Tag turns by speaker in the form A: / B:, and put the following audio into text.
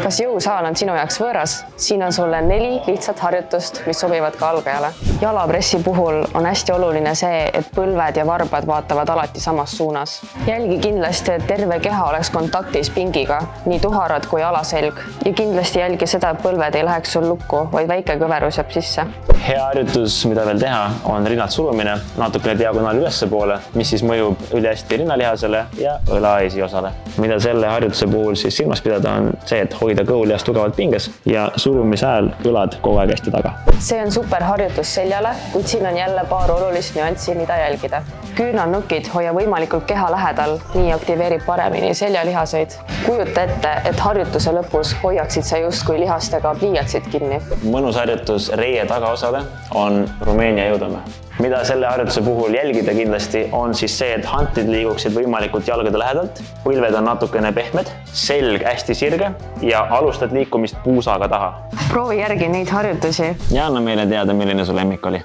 A: Kas jõusaal on sinu jaoks võõras? Siin on sulle 4 lihtsat harjutust, mis sobivad ka algajale. Jalapressi puhul on hästi oluline see, et põlved ja varbad vaatavad alati samas suunas. Jälgi kindlasti, et terve keha oleks kontaktis pingiga, nii tuharad kui alaselg. Ja kindlasti jälgi seda, et põlved ei läheks sul lukku, vaid väike kõverus jääb sisse.
B: Hea harjutus, mida veel teha, on rinnad surumine natukene diagonaali ülespoole, mis siis mõjub ülihästi rinnalihasele ja õla esiosale. Mida selle harjutuse puhul siis silmas pidada on see, et hoida kõhulihas tugevalt pinges ja surumise ajal kõlad kogu aeg hästi taga.
A: See on super harjutus seljale, kuid siin on jälle paar olulist nüanssi, mida jälgida. Küünalnukid hoia võimalikult keha lähedal, nii aktiveerib paremini seljalihaseid. Kujuta ette, et harjutuse lõpus hoiaksid sa justkui lihastega pliiatsid kinni.
B: Mõnus harjutus reie tagaosale on Rumeenia jõudame. Mida selle harjutuse puhul jälgida kindlasti on siis see, et hantid liiguksid võimalikult jalgade lähedalt, põlved on natukene pehmed, selg hästi sirge ja alustad liikumist puusaga taha.
A: Proovi järgi neid harjutusi.
B: Ja anna meile teada, milline su lemmik oli.